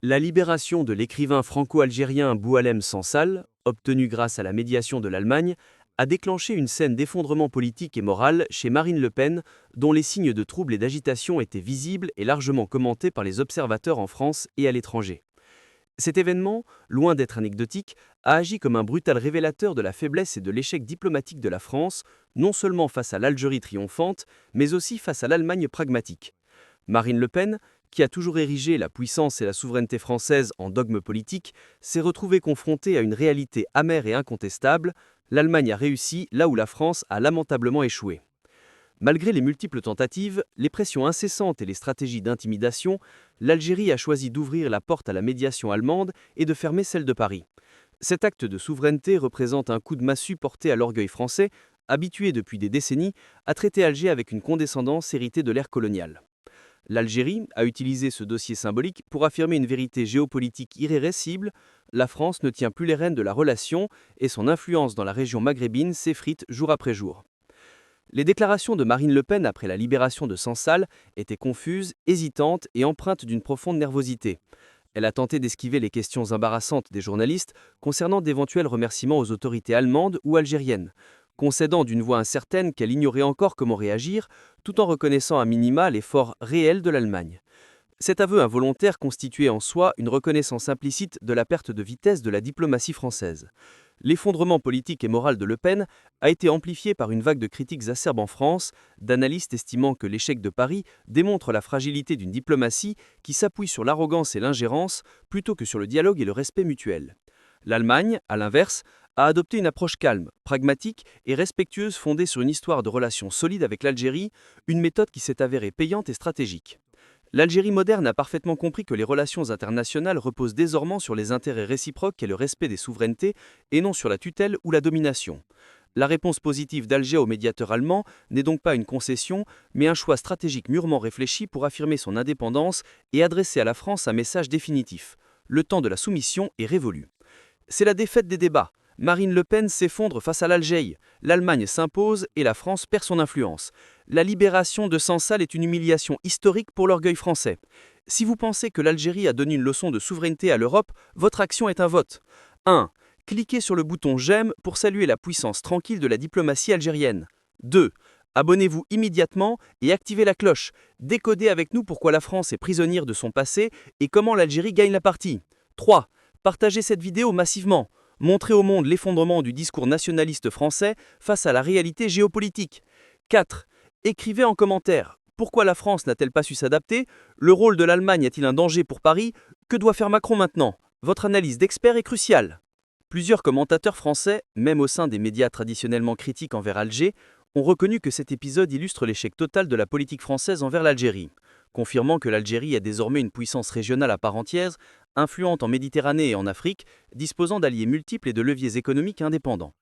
La libération de l'écrivain franco-algérien Boualem Sansal, obtenue grâce à la médiation de l'Allemagne, a déclenché une scène d'effondrement politique et moral chez Marine Le Pen, dont les signes de trouble et d'agitation étaient visibles et largement commentés par les observateurs en France et à l'étranger. Cet événement, loin d'être anecdotique, a agi comme un brutal révélateur de la faiblesse et de l'échec diplomatique de la France, non seulement face à l'Algérie triomphante, mais aussi face à l'Allemagne pragmatique. Marine Le Pen, qui a toujours érigé la puissance et la souveraineté française en dogme politique, s'est retrouvée confrontée à une réalité amère et incontestable: l'Allemagne a réussi là où la France a lamentablement échoué. Malgré les multiples tentatives, les pressions incessantes et les stratégies d'intimidation, l'Algérie a choisi d'ouvrir la porte à la médiation allemande et de fermer celle de Paris. Cet acte de souveraineté représente un coup de massue porté à l'orgueil français, habitué depuis des décennies à traiter Alger avec une condescendance héritée de l'ère coloniale. L'Algérie a utilisé ce dossier symbolique pour affirmer une vérité géopolitique irréversible: la France ne tient plus les rênes de la relation et son influence dans la région maghrébine s'effrite jour après jour. Les déclarations de Marine Le Pen après la libération de Sansal étaient confuses, hésitantes et empreintes d'une profonde nervosité. Elle a tenté d'esquiver les questions embarrassantes des journalistes concernant d'éventuels remerciements aux autorités allemandes ou algériennes, concédant d'une voix incertaine qu'elle ignorait encore comment réagir, tout en reconnaissant à minima l'effort réel de l'Allemagne. Cet aveu involontaire constituait en soi une reconnaissance implicite de la perte de vitesse de la diplomatie française. L'effondrement politique et moral de Le Pen a été amplifié par une vague de critiques acerbes en France, d'analystes estimant que l'échec de Paris démontre la fragilité d'une diplomatie qui s'appuie sur l'arrogance et l'ingérence plutôt que sur le dialogue et le respect mutuel. L'Allemagne, à l'inverse, a adopté une approche calme, pragmatique et respectueuse fondée sur une histoire de relations solides avec l'Algérie, une méthode qui s'est avérée payante et stratégique. L'Algérie moderne a parfaitement compris que les relations internationales reposent désormais sur les intérêts réciproques et le respect des souverainetés, et non sur la tutelle ou la domination. La réponse positive d'Alger au médiateur allemand n'est donc pas une concession, mais un choix stratégique mûrement réfléchi pour affirmer son indépendance et adresser à la France un message définitif: le temps de la soumission est révolu. C'est la défaite des débats. Marine Le Pen s'effondre face à l'Algérie, l'Allemagne s'impose et la France perd son influence. La libération de Sansal est une humiliation historique pour l'orgueil français. Si vous pensez que l'Algérie a donné une leçon de souveraineté à l'Europe, votre action est un vote. 1. Cliquez sur le bouton j'aime pour saluer la puissance tranquille de la diplomatie algérienne. 2. Abonnez-vous immédiatement et activez la cloche. Décodez avec nous pourquoi la France est prisonnière de son passé et comment l'Algérie gagne la partie. 3. Partagez cette vidéo massivement. Montrez au monde l'effondrement du discours nationaliste français face à la réalité géopolitique. 4. Écrivez en commentaire: pourquoi la France n'a-t-elle pas su s'adapter? Le rôle de l'Allemagne est-il un danger pour Paris? Que doit faire Macron maintenant? Votre analyse d'expert est cruciale. Plusieurs commentateurs français, même au sein des médias traditionnellement critiques envers Alger, ont reconnu que cet épisode illustre l'échec total de la politique française envers l'Algérie, confirmant que l'Algérie est désormais une puissance régionale à part entière, influente en Méditerranée et en Afrique, disposant d'alliés multiples et de leviers économiques indépendants.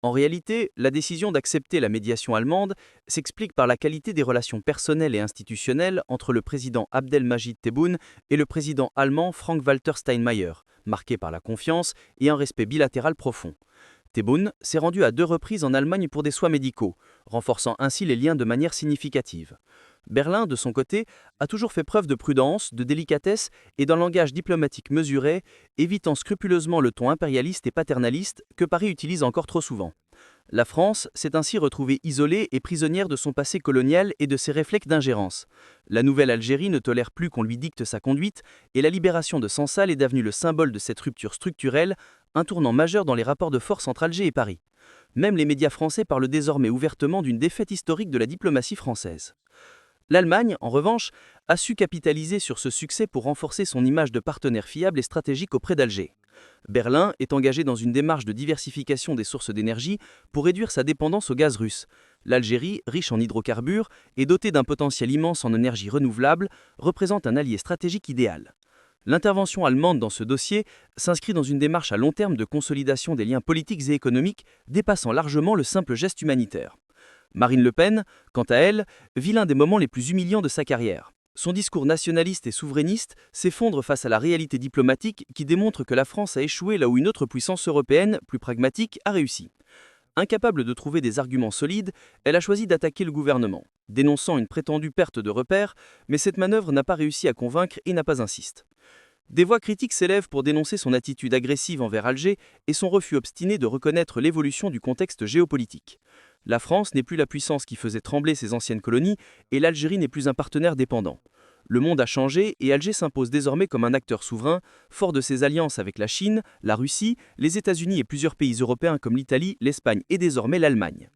En réalité, la décision d'accepter la médiation allemande s'explique par la qualité des relations personnelles et institutionnelles entre le président Abdelmajid Tebboune et le président allemand Frank-Walter Steinmeier, marquées par la confiance et un respect bilatéral profond. Tebboune s'est rendu à 2 reprises en Allemagne pour des soins médicaux, renforçant ainsi les liens de manière significative. Berlin, de son côté, a toujours fait preuve de prudence, de délicatesse et d'un langage diplomatique mesuré, évitant scrupuleusement le ton impérialiste et paternaliste que Paris utilise encore trop souvent. La France s'est ainsi retrouvée isolée et prisonnière de son passé colonial et de ses réflexes d'ingérence. La nouvelle Algérie ne tolère plus qu'on lui dicte sa conduite, et la libération de Sansal est devenue le symbole de cette rupture structurelle, un tournant majeur dans les rapports de force entre Alger et Paris. Même les médias français parlent désormais ouvertement d'une défaite historique de la diplomatie française. L'Allemagne, en revanche, a su capitaliser sur ce succès pour renforcer son image de partenaire fiable et stratégique auprès d'Alger. Berlin est engagé dans une démarche de diversification des sources d'énergie pour réduire sa dépendance au gaz russe. L'Algérie, riche en hydrocarbures et dotée d'un potentiel immense en énergie renouvelable, représente un allié stratégique idéal. L'intervention allemande dans ce dossier s'inscrit dans une démarche à long terme de consolidation des liens politiques et économiques dépassant largement le simple geste humanitaire. Marine Le Pen, quant à elle, vit l'un des moments les plus humiliants de sa carrière. Son discours nationaliste et souverainiste s'effondre face à la réalité diplomatique qui démontre que la France a échoué là où une autre puissance européenne, plus pragmatique, a réussi. Incapable de trouver des arguments solides, elle a choisi d'attaquer le gouvernement, dénonçant une prétendue perte de repères, mais cette manœuvre n'a pas réussi à convaincre et n'a pas insisté. Des voix critiques s'élèvent pour dénoncer son attitude agressive envers Alger et son refus obstiné de reconnaître l'évolution du contexte géopolitique. La France n'est plus la puissance qui faisait trembler ses anciennes colonies et l'Algérie n'est plus un partenaire dépendant. Le monde a changé et Alger s'impose désormais comme un acteur souverain, fort de ses alliances avec la Chine, la Russie, les États-Unis et plusieurs pays européens comme l'Italie, l'Espagne et désormais l'Allemagne.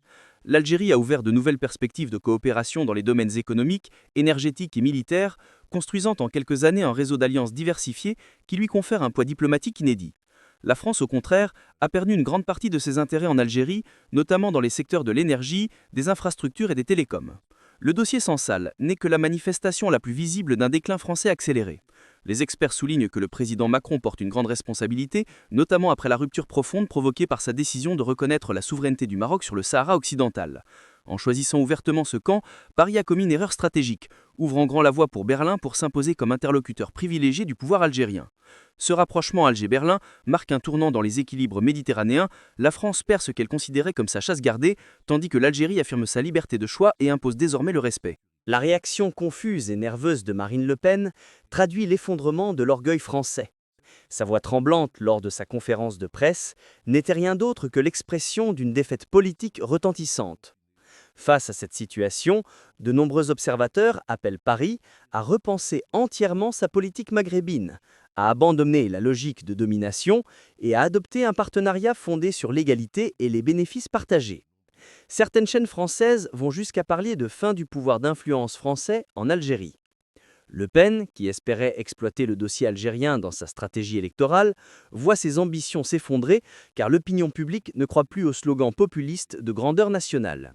L'Algérie a ouvert de nouvelles perspectives de coopération dans les domaines économiques, énergétiques et militaires, construisant en quelques années un réseau d'alliances diversifiées qui lui confère un poids diplomatique inédit. La France, au contraire, a perdu une grande partie de ses intérêts en Algérie, notamment dans les secteurs de l'énergie, des infrastructures et des télécoms. Le dossier Sansal n'est que la manifestation la plus visible d'un déclin français accéléré. Les experts soulignent que le président Macron porte une grande responsabilité, notamment après la rupture profonde provoquée par sa décision de reconnaître la souveraineté du Maroc sur le Sahara occidental. En choisissant ouvertement ce camp, Paris a commis une erreur stratégique, ouvrant grand la voie pour Berlin pour s'imposer comme interlocuteur privilégié du pouvoir algérien. Ce rapprochement Alger-Berlin marque un tournant dans les équilibres méditerranéens. La France perd ce qu'elle considérait comme sa chasse gardée, tandis que l'Algérie affirme sa liberté de choix et impose désormais le respect. La réaction confuse et nerveuse de Marine Le Pen traduit l'effondrement de l'orgueil français. Sa voix tremblante lors de sa conférence de presse n'était rien d'autre que l'expression d'une défaite politique retentissante. Face à cette situation, de nombreux observateurs appellent Paris à repenser entièrement sa politique maghrébine, à abandonner la logique de domination et à adopter un partenariat fondé sur l'égalité et les bénéfices partagés. Certaines chaînes françaises vont jusqu'à parler de fin du pouvoir d'influence français en Algérie. Le Pen, qui espérait exploiter le dossier algérien dans sa stratégie électorale, voit ses ambitions s'effondrer car l'opinion publique ne croit plus aux slogans populistes de grandeur nationale.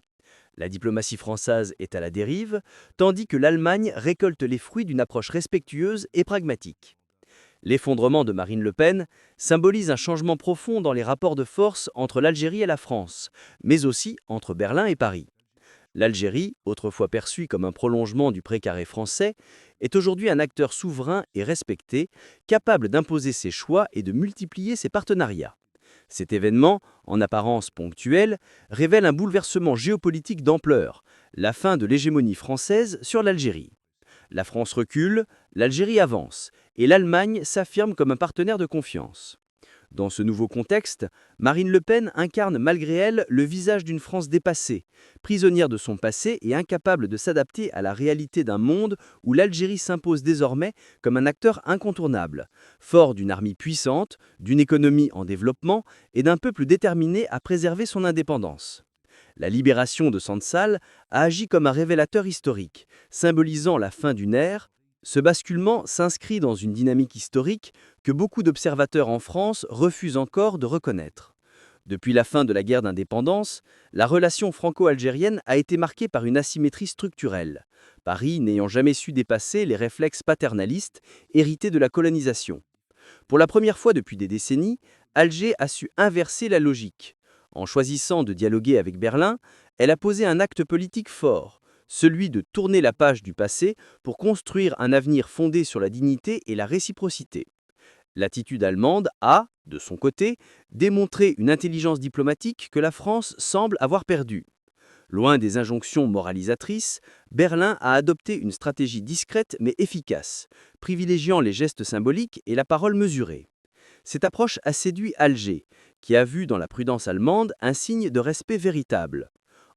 La diplomatie française est à la dérive, tandis que l'Allemagne récolte les fruits d'une approche respectueuse et pragmatique. L'effondrement de Marine Le Pen symbolise un changement profond dans les rapports de force entre l'Algérie et la France, mais aussi entre Berlin et Paris. L'Algérie, autrefois perçue comme un prolongement du précaré français, est aujourd'hui un acteur souverain et respecté, capable d'imposer ses choix et de multiplier ses partenariats. Cet événement, en apparence ponctuel, révèle un bouleversement géopolitique d'ampleur, la fin de l'hégémonie française sur l'Algérie. La France recule, l'Algérie avance, et l'Allemagne s'affirme comme un partenaire de confiance. Dans ce nouveau contexte, Marine Le Pen incarne malgré elle le visage d'une France dépassée, prisonnière de son passé et incapable de s'adapter à la réalité d'un monde où l'Algérie s'impose désormais comme un acteur incontournable, fort d'une armée puissante, d'une économie en développement et d'un peuple déterminé à préserver son indépendance. La libération de Sansal a agi comme un révélateur historique, symbolisant la fin d'une ère. Ce basculement s'inscrit dans une dynamique historique que beaucoup d'observateurs en France refusent encore de reconnaître. Depuis la fin de la guerre d'indépendance, la relation franco-algérienne a été marquée par une asymétrie structurelle, Paris n'ayant jamais su dépasser les réflexes paternalistes hérités de la colonisation. Pour la première fois depuis des décennies, Alger a su inverser la logique. En choisissant de dialoguer avec Berlin, elle a posé un acte politique fort, celui de tourner la page du passé pour construire un avenir fondé sur la dignité et la réciprocité. L'attitude allemande a, de son côté, démontré une intelligence diplomatique que la France semble avoir perdue. Loin des injonctions moralisatrices, Berlin a adopté une stratégie discrète mais efficace, privilégiant les gestes symboliques et la parole mesurée. Cette approche a séduit Alger, qui a vu dans la prudence allemande un signe de respect véritable.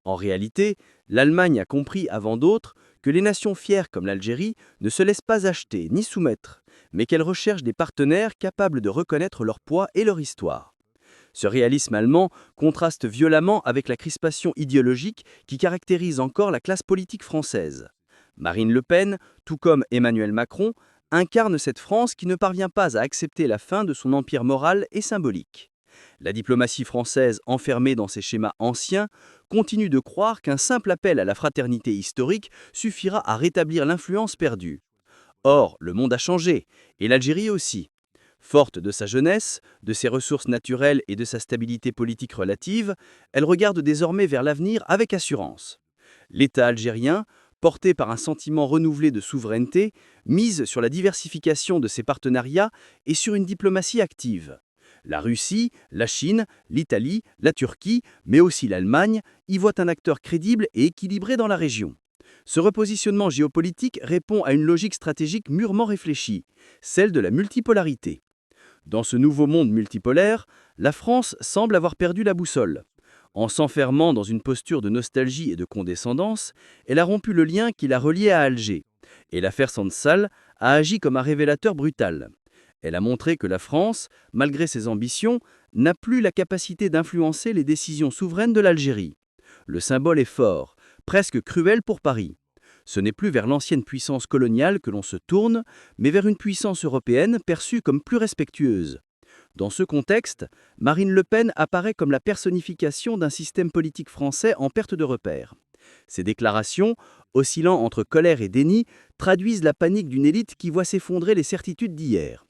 En réalité, l'Allemagne a compris avant d'autres que les nations fières comme l'Algérie ne se laissent pas acheter ni soumettre, mais qu'elles recherchent des partenaires capables de reconnaître leur poids et leur histoire. Ce réalisme allemand contraste violemment avec la crispation idéologique qui caractérise encore la classe politique française. Marine Le Pen, tout comme Emmanuel Macron, incarne cette France qui ne parvient pas à accepter la fin de son empire moral et symbolique. La diplomatie française, enfermée dans ses schémas anciens, continue de croire qu'un simple appel à la fraternité historique suffira à rétablir l'influence perdue. Or, le monde a changé, et l'Algérie aussi. Forte de sa jeunesse, de ses ressources naturelles et de sa stabilité politique relative, elle regarde désormais vers l'avenir avec assurance. L'État algérien, porté par un sentiment renouvelé de souveraineté, mise sur la diversification de ses partenariats et sur une diplomatie active. La Russie, la Chine, l'Italie, la Turquie, mais aussi l'Allemagne, y voient un acteur crédible et équilibré dans la région. Ce repositionnement géopolitique répond à une logique stratégique mûrement réfléchie, celle de la multipolarité. Dans ce nouveau monde multipolaire, la France semble avoir perdu la boussole. En s'enfermant dans une posture de nostalgie et de condescendance, elle a rompu le lien qui la reliait à Alger. Et l'affaire Sandsal a agi comme un révélateur brutal. Elle a montré que la France, malgré ses ambitions, n'a plus la capacité d'influencer les décisions souveraines de l'Algérie. Le symbole est fort, presque cruel pour Paris. Ce n'est plus vers l'ancienne puissance coloniale que l'on se tourne, mais vers une puissance européenne perçue comme plus respectueuse. Dans ce contexte, Marine Le Pen apparaît comme la personnification d'un système politique français en perte de repère. Ses déclarations, oscillant entre colère et déni, traduisent la panique d'une élite qui voit s'effondrer les certitudes d'hier.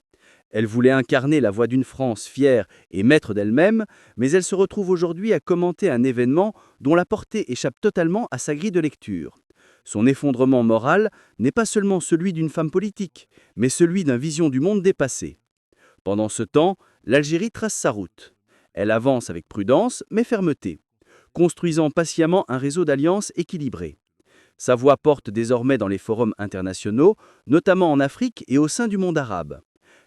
Elle voulait incarner la voix d'une France fière et maître d'elle-même, mais elle se retrouve aujourd'hui à commenter un événement dont la portée échappe totalement à sa grille de lecture. Son effondrement moral n'est pas seulement celui d'une femme politique, mais celui d'une vision du monde dépassée. Pendant ce temps, l'Algérie trace sa route. Elle avance avec prudence, mais fermeté, construisant patiemment un réseau d'alliances équilibré. Sa voix porte désormais dans les forums internationaux, notamment en Afrique et au sein du monde arabe.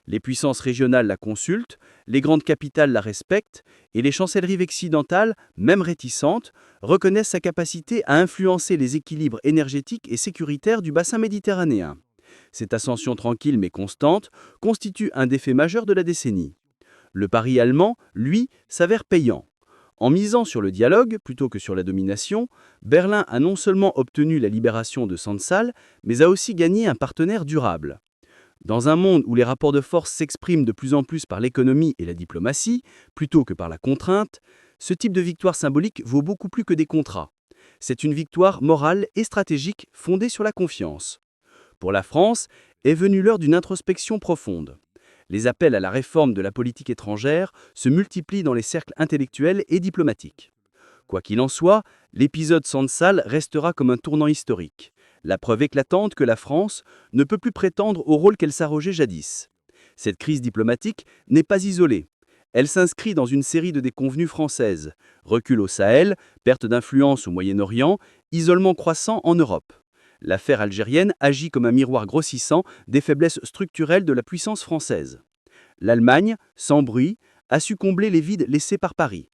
Les puissances régionales la consultent, les grandes capitales la respectent, et les chancelleries occidentales, même réticentes, reconnaissent sa capacité à influencer les équilibres énergétiques et sécuritaires du bassin méditerranéen. Cette ascension tranquille mais constante constitue un des faits majeurs de la décennie. Le pari allemand, lui, s'avère payant. En misant sur le dialogue plutôt que sur la domination, Berlin a non seulement obtenu la libération de Sandsal, mais a aussi gagné un partenaire durable. Dans un monde où les rapports de force s'expriment de plus en plus par l'économie et la diplomatie, plutôt que par la contrainte, ce type de victoire symbolique vaut beaucoup plus que des contrats. C'est une victoire morale et stratégique fondée sur la confiance. Pour la France, est venue l'heure d'une introspection profonde. Les appels à la réforme de la politique étrangère se multiplient dans les cercles intellectuels et diplomatiques. Quoi qu'il en soit, l'épisode Sandsal restera comme un tournant historique, la preuve éclatante que la France ne peut plus prétendre au rôle qu'elle s'arrogeait jadis. Cette crise diplomatique n'est pas isolée. Elle s'inscrit dans une série de déconvenues françaises, recul au Sahel, perte d'influence au Moyen-Orient, isolement croissant en Europe. L'affaire algérienne agit comme un miroir grossissant des faiblesses structurelles de la puissance française. L'Allemagne, sans bruit, a su combler les vides laissés par Paris.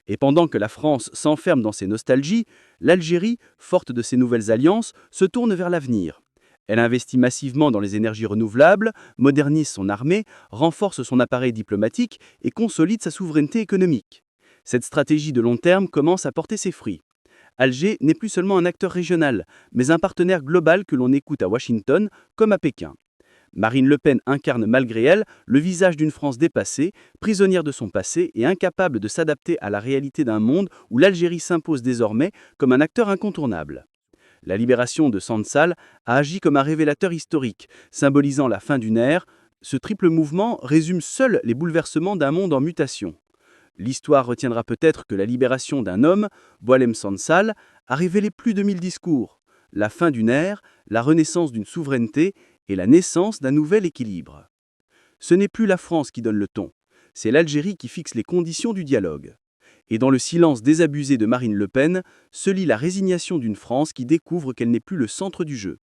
Et pendant que la France s'enferme dans ses nostalgies, l'Algérie, forte de ses nouvelles alliances, se tourne vers l'avenir. Elle investit massivement dans les énergies renouvelables, modernise son armée, renforce son appareil diplomatique et consolide sa souveraineté économique. Cette stratégie de long terme commence à porter ses fruits. Alger n'est plus seulement un acteur régional, mais un partenaire global que l'on écoute à Washington comme à Pékin. Marine Le Pen incarne malgré elle le visage d'une France dépassée, prisonnière de son passé et incapable de s'adapter à la réalité d'un monde où l'Algérie s'impose désormais comme un acteur incontournable. La libération de Sandsal a agi comme un révélateur historique, symbolisant la fin d'une ère. Ce triple mouvement résume seul les bouleversements d'un monde en mutation. L'histoire retiendra peut-être que la libération d'un homme, Boualem Sansal, a révélé plus de 1000 discours, la fin d'une ère, la renaissance d'une souveraineté et la naissance d'un nouvel équilibre. Ce n'est plus la France qui donne le ton, c'est l'Algérie qui fixe les conditions du dialogue. Et dans le silence désabusé de Marine Le Pen, se lit la résignation d'une France qui découvre qu'elle n'est plus le centre du jeu.